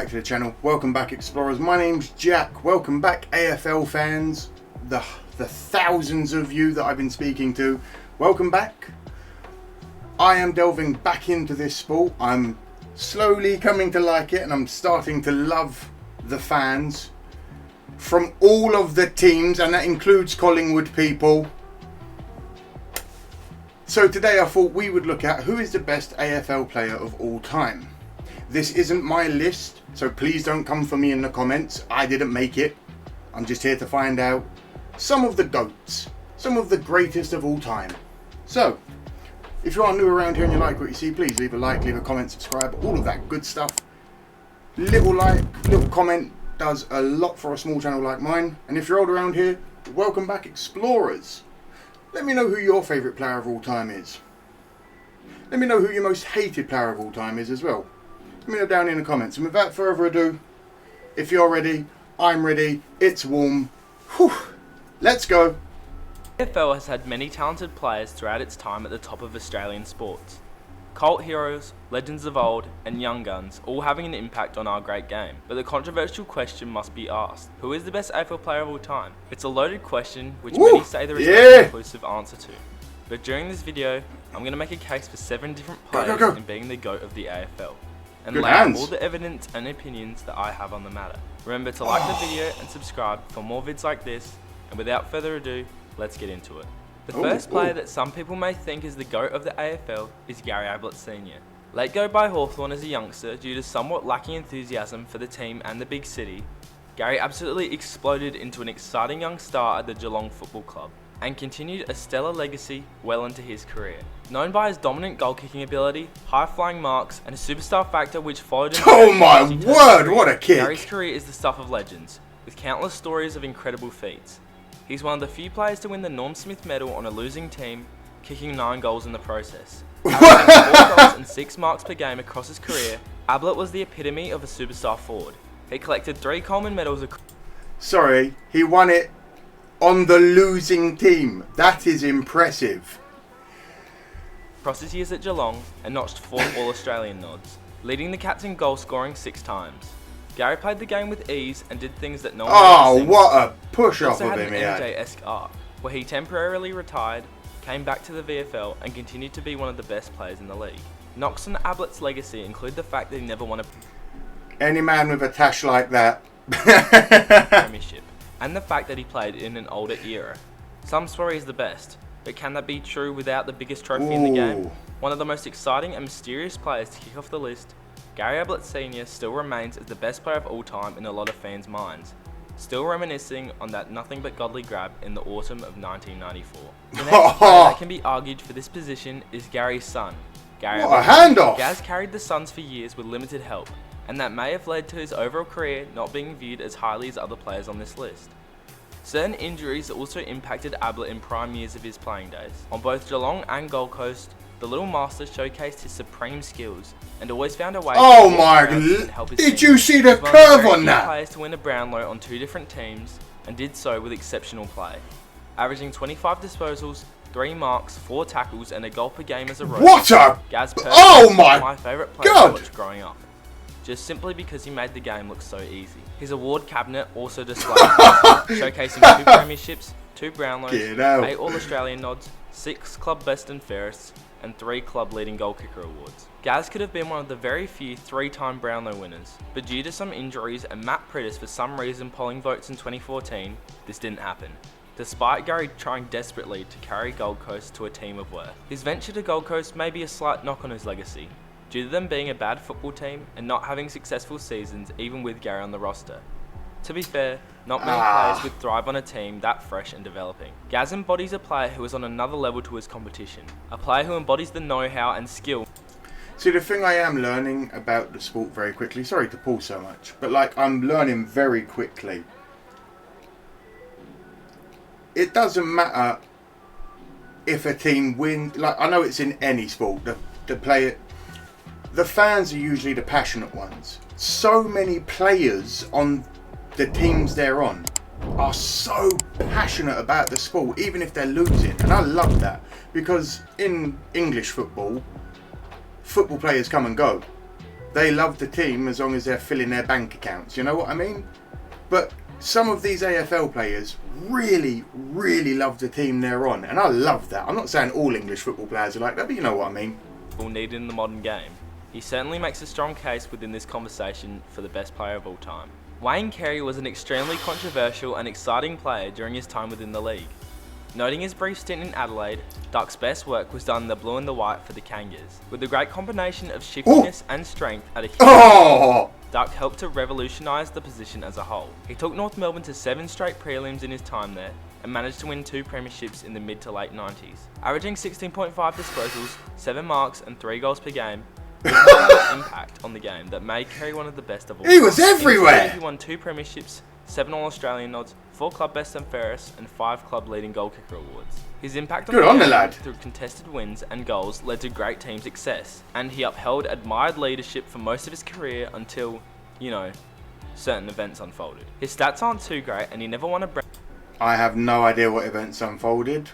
back to the channel. Welcome back, Explorers. My name's Jack. Welcome back, AFL fans. The thousands of you that I've been speaking to. Welcome back. I am delving back into this sport. I'm slowly coming to like it, and I'm starting to love the fans from all of the teams, and that includes Collingwood people. So today I thought we would look at who is the best AFL player of all time. This isn't my list, so please don't come for me in the comments. I didn't make it. I'm just here to find out some of the GOATs, some of the greatest of all time. So, if you are new around here and you like what you see, please leave a like, leave a comment, subscribe, all of that good stuff. Little like, little comment does a lot for a small channel like mine. And if you're old around here, welcome back, Explorers. Let me know who your favourite player of all time is. Let me know who your most hated player of all time is as well. Let me know down in the comments. And without further ado, if you're ready, I'm ready, it's warm. Whew. Let's go. AFL has had many talented players throughout its time at the top of Australian sports. Cult heroes, legends of old, and young guns, all having an impact on our great game. But the controversial question must be asked: who is the best AFL player of all time? It's a loaded question which many say there is no conclusive answer to. But during this video, I'm going to make a case for 7 different players in being the GOAT of the AFL. And lay out all the evidence and opinions that I have on the matter. Remember to like the video and subscribe for more vids like this, and without further ado, let's get into it. The first player that some people may think is the GOAT of the AFL is Gary Ablett Sr. Let go by Hawthorn as a youngster due to somewhat lacking enthusiasm for the team and the big city, Gary absolutely exploded into an exciting young star at the Geelong Football Club, and continued a stellar legacy well into his career. Known by his dominant goal-kicking ability, high-flying marks, and a superstar factor which followed him. Oh my word, what a kick! Gary's career is the stuff of legends, with countless stories of incredible feats. He's one of the few players to win the Norm Smith medal on a losing team, kicking 9 goals in the process. Averaging 4 goals and 6 marks per game across his career, Ablett was the epitome of a superstar forward. He collected 3 Coleman medals Sorry, he won it on the losing team. That is impressive. across his years at Geelong and notched 4 All-Australian nods, leading the Cats in goal scoring 6 times. Gary played the game with ease and did things that no one else did. What a push off also of had him an he had. MJ-esque arc, where he temporarily retired, came back to the VFL and continued to be one of the best players in the league. Knocks on Ablett's legacy include the fact that he never won a Any man with a tash like that. premiership, and the fact that he played in an older era. Some swear he's the best, but can that be true without the biggest trophy in the game? One of the most exciting and mysterious players to kick off the list, Gary Ablett Sr. still remains as the best player of all time in a lot of fans' minds, still reminiscing on that nothing but godly grab in the autumn of 1994. The next player that can be argued for this position is Gary's son, Gary Ablett. What a handoff! Gaz carried the Suns for years with limited help, and that may have led to his overall career not being viewed as highly as other players on this list. Certain injuries also impacted Ablett in prime years of his playing days. On both Geelong and Gold Coast, the Little Master showcased his supreme skills and always found a way to help his team. Did you see the curve on that? Players to win a Brownlow on 2 different teams, and did so with exceptional play, averaging 25 disposals, 3 marks, 4 tackles, and a goal per game as a road. What a... Gaz my favourite player to watch growing up, just simply because he made the game look so easy. His award cabinet also displayed showcasing 2 premierships, 2 Brownlows, 8 All-Australian nods, 6 club best and fairest, and 3 club leading goal kicker awards. Gaz could have been one of the very few 3-time Brownlow winners, but due to some injuries and Matt Priddis for some reason polling votes in 2014, this didn't happen, despite Gary trying desperately to carry Gold Coast to a team of worth. His venture to Gold Coast may be a slight knock on his legacy, due to them being a bad football team and not having successful seasons even with Gary on the roster. To be fair, not many players would thrive on a team that fresh and developing. Gaz embodies a player who is on another level to his competition, a player who embodies the know-how and skill. See, the thing I am learning about the sport very quickly, sorry to pull so much, but like I'm learning very quickly. It doesn't matter if a team wins, like I know it's in any sport, the fans are usually the passionate ones. So many players on the teams they're on are so passionate about the sport, even if they're losing, and I love that, because in English football players come and go. they love the team as long as they're filling their bank accounts. You know what I mean? But some of these AFL players really, really love the team they're on, and I love that. I'm not saying all English football players are like that, but you know what I mean. Needed in the modern game. He certainly makes a strong case within this conversation for the best player of all time. Wayne Carey was an extremely controversial and exciting player during his time within the league. Noting his brief stint in Adelaide, Duck's best work was done in the blue and the white for the Kangas. With a great combination of shiftiness and strength at a huge Duck helped to revolutionise the position as a whole. He took North Melbourne to 7 straight prelims in his time there and managed to win 2 premierships in the mid to late 90s. Averaging 16.5 disposals, 7 marks and 3 goals per game, he had an impact on the game that made Carey one of the best of all time. He was everywhere! He won 2 premierships, 7 All-Australian nods, 4 club best and fairest, and 5 club leading goal kicker awards. His impact on the game through contested wins and goals led to great team success, and he upheld admired leadership for most of his career until, you know, certain events unfolded. His stats aren't too great, and he never won a I have no idea what events unfolded.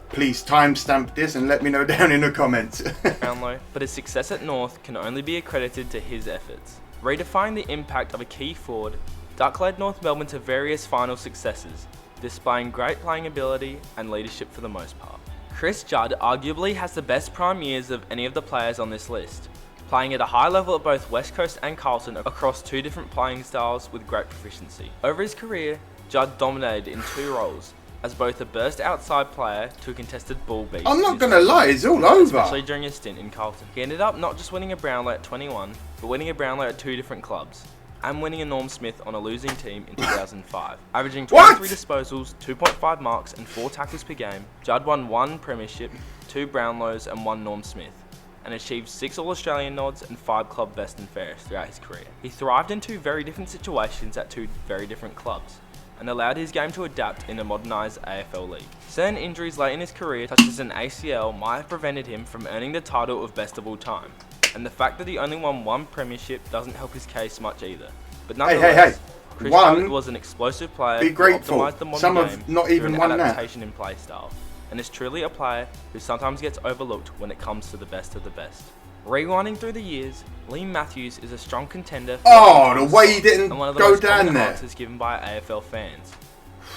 Please timestamp this and let me know down in the comments. Brownlow, but his success at North can only be accredited to his efforts. Redefining the impact of a key forward, Duck led North Melbourne to various final successes, displaying great playing ability and leadership for the most part. Chris Judd arguably has the best prime years of any of the players on this list, playing at a high level at both West Coast and Carlton across 2 different playing styles with great proficiency. Over his career, Judd dominated in 2 roles, as both a burst outside player to a contested ball beast. I'm not gonna lie, it's all over. Especially during his stint in Carlton. He ended up not just winning a Brownlow at 21, but winning a Brownlow at 2 different clubs, and winning a Norm Smith on a losing team in 2005. Averaging 23 disposals, 2.5 marks and 4 tackles per game, Judd won 1 premiership, 2 Brownlows and 1 Norm Smith, and achieved 6 All-Australian nods and 5 club best and fairest throughout his career. He thrived in 2 very different situations at 2 very different clubs, and allowed his game to adapt in a modernised AFL league. Certain injuries late in his career, such as an ACL, might have prevented him from earning the title of best of all time, and the fact that he only won 1 premiership doesn't help his case much either. But nonetheless, Chris Judd was an explosive player who optimised the modern game not even through won an adaptation in play style, and is truly a player who sometimes gets overlooked when it comes to the best of the best. Rewinding through the years, Liam Matthews is a strong contender for the way he didn't and one of the go most down common there. answers given by AFL fans.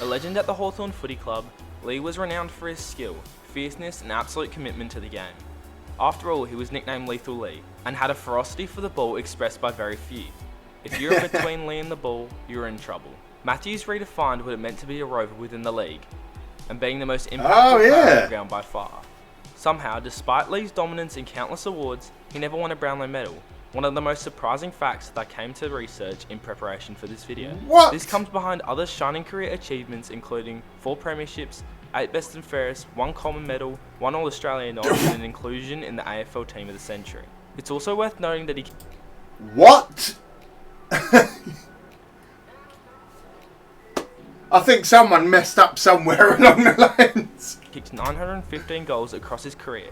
A legend at the Hawthorn Footy Club, Lee was renowned for his skill, fierceness and absolute commitment to the game. After all, he was nicknamed Lethal Lee, and had a ferocity for the ball expressed by very few. If you were between Lee and the ball, you were in trouble. Matthews redefined what it meant to be a rover within the league, and being the most impactful player on the ground by far. Somehow, despite Lee's dominance in countless awards, he never won a Brownlow medal. One of the most surprising facts that I came to research in preparation for this video. What? This comes behind other shining career achievements including 4 premierships, 8 best and fairest, 1 Coleman medal, 1 All-Australian nod, and an inclusion in the AFL Team of the Century. It's also worth noting that he... What? I think someone messed up somewhere along the lines. Kicked 915 goals across his career,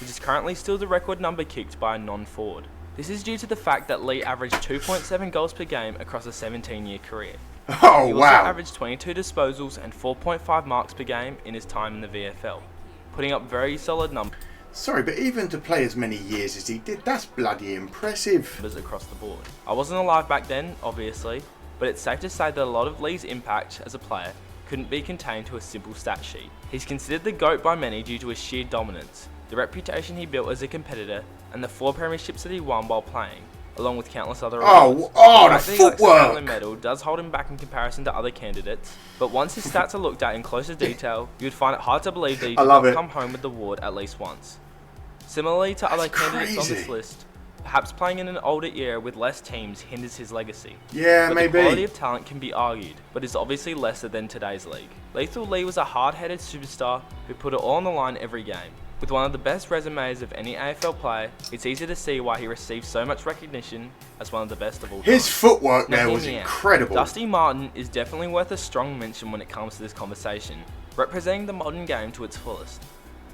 which is currently still the record number kicked by a non-forward. This is due to the fact that Lee averaged 2.7 goals per game across a 17-year career. Oh, he also averaged 22 disposals and 4.5 marks per game in his time in the VFL, putting up very solid numbers. Sorry, but even to play as many years as he did, that's bloody impressive. Across the board. I wasn't alive back then, obviously, but it's safe to say that a lot of Lee's impact as a player couldn't be contained to a simple stat sheet. He's considered the GOAT by many due to his sheer dominance, the reputation he built as a competitor, and the 4 premierships that he won while playing, along with countless other awards. The footwork! The medal does hold him back in comparison to other candidates, but once his stats are looked at in closer detail, you'd find it hard to believe that he did not come home with the award at least once. Similarly to other candidates on this list, perhaps playing in an older era with less teams hinders his legacy. Yeah, but maybe. The quality of talent can be argued, but is obviously lesser than today's league. Lethal Lee was a hard-headed superstar who put it all on the line every game. With one of the best resumes of any AFL player, it's easy to see why he received so much recognition as one of the best of all time. His footwork there was incredible. Dusty Martin is definitely worth a strong mention when it comes to this conversation, representing the modern game to its fullest.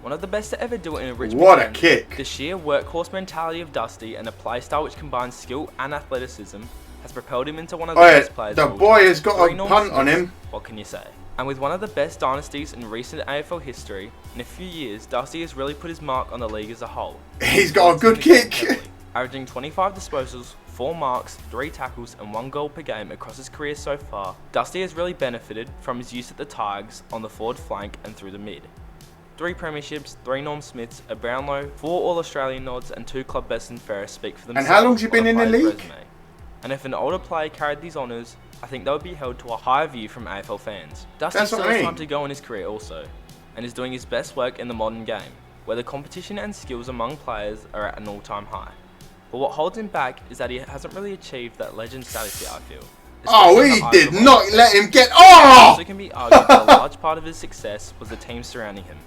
One of the best to ever do it in a Richmond What a game, kick! The sheer workhorse mentality of Dusty and a playstyle which combines skill and athleticism has propelled him into one of the best players. The boy has got a punt on him. What can you say? And with one of the best dynasties in recent AFL history, in a few years, Dusty has really put his mark on the league as a whole. He's got a good kick. Averaging 25 disposals, 4 marks, 3 tackles and 1 goal per game across his career so far, Dusty has really benefited from his use at the Tigers on the forward flank and through the mid. 3 premierships, 3 Norm Smiths, a Brownlow, 4 All-Australian nods and 2 club best and fairest speak for themselves. And how long's he been in the league? Resume. And if an older player carried these honours, I think they would be held to a higher view from AFL fans. Dusty still has time to go in his career also, and is doing his best work in the modern game, where the competition and skills among players are at an all-time high. But what holds him back is that he hasn't really achieved that legend status yet, I feel. Oh, he did not let him get... Oh! It also can be argued that a large part of his success was the team surrounding him,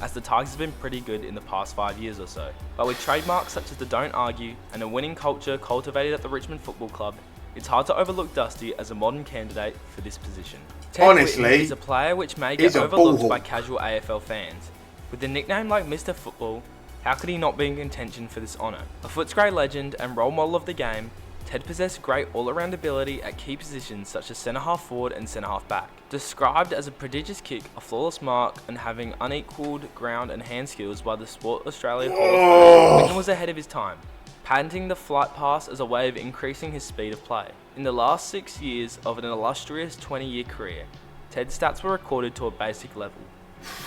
as the Tigers have been pretty good in the past 5 years or so. But with trademarks such as the don't argue and a winning culture cultivated at the Richmond Football Club, it's hard to overlook Dusty as a modern candidate for this position. Ted Honestly, is a player which may get overlooked by casual AFL fans. With a nickname like Mr. Football, how could he not be in contention for this honour? A Footscray legend and role model of the game, Ted possessed great all-around ability at key positions such as centre-half forward and centre-half back. Described as a prodigious kick, a flawless mark, and having unequalled ground and hand skills by the Sport Australia Hall of Fame, Whitten was ahead of his time, patenting the flight pass as a way of increasing his speed of play. In the last 6 years of an illustrious 20-year career, Ted's stats were recorded to a basic level.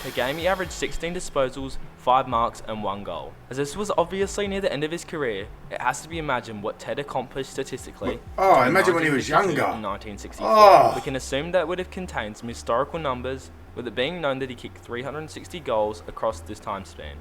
Per game he averaged 16 disposals, 5 marks and 1 goal. As this was obviously near the end of his career, it has to be imagined what Ted accomplished statistically. Oh, imagine when he was younger. In 1964. We can assume that would have contained some historical numbers, with it being known that he kicked 360 goals across this time span,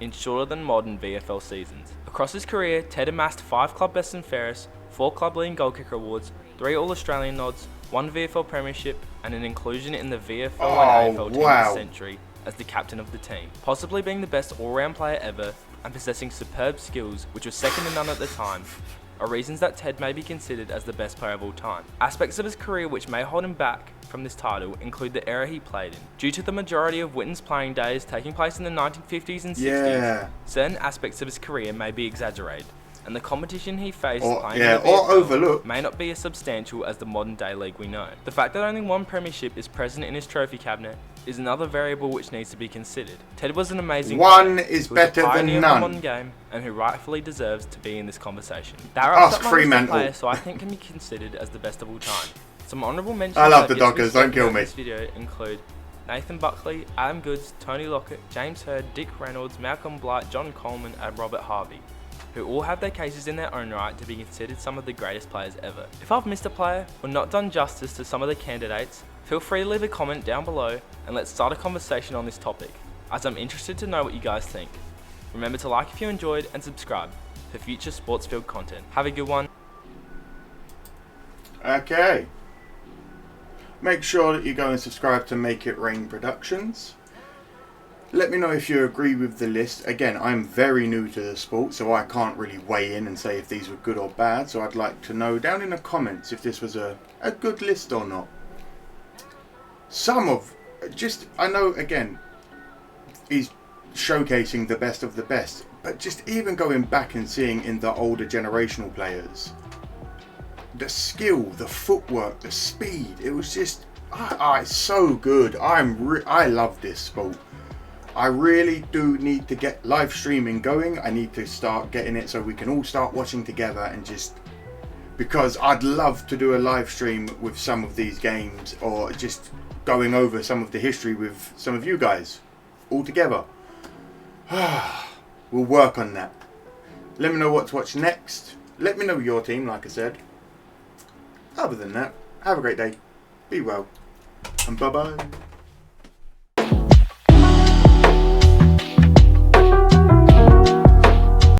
in shorter than modern VFL seasons. Across his career, Ted amassed 5 club best and fairest, 4 club leading goal kicker awards, 3 All-Australian nods, 1 VFL premiership, and an inclusion in the VFL and AFL team of the century as the captain of the team, possibly being the best all-round player ever and possessing superb skills which were second to none at the time, are reasons that Ted may be considered as the best player of all time. Aspects of his career which may hold him back from this title include the era he played in. Due to the majority of Whitten's playing days taking place in the 1950s and 60s, certain aspects of his career may be exaggerated, and the competition he faced playing in the VFL may not be as substantial as the modern day league we know. The fact that only 1 premiership is present in his trophy cabinet is another variable which needs to be considered. Ted was an amazing player, is better than none. Of the modern game, and who rightfully deserves to be in this conversation. Ask Fremantle. Player, so I think can be considered as the best of all time. Some honourable mentions. I love the Dockers. Don't kill me. This video include Nathan Buckley, Adam Goods, Tony Lockett, James Hird, Dick Reynolds, Malcolm Blight, John Coleman, and Robert Harvey, who all have their cases in their own right to be considered some of the greatest players ever. If I've missed a player or not done justice to some of the candidates, feel free to leave a comment down below and let's start a conversation on this topic, as I'm interested to know what you guys think. Remember to like if you enjoyed and subscribe for future sports-filled content. Have a good one. Okay. Make sure that you go and subscribe to Make It Rain Productions. Let me know if you agree with the list. Again, I'm very new to the sport, so I can't really weigh in and say if these were good or bad. So I'd like to know down in the comments if this was a good list or not. I know, again, he's showcasing the best of the best. But just even going back and seeing in the older generational players, the skill, the footwork, the speed, it was just, it's so good. I love this sport. I really do need to get live streaming going. I need to start getting it so we can all start watching together, and just because I'd love to do a live stream with some of these games, or just going over some of the history with some of you guys all together. We'll work on that. Let me know what to watch next. Let me know your team, like I said. Other than that, have a great day. Be well. And bye-bye.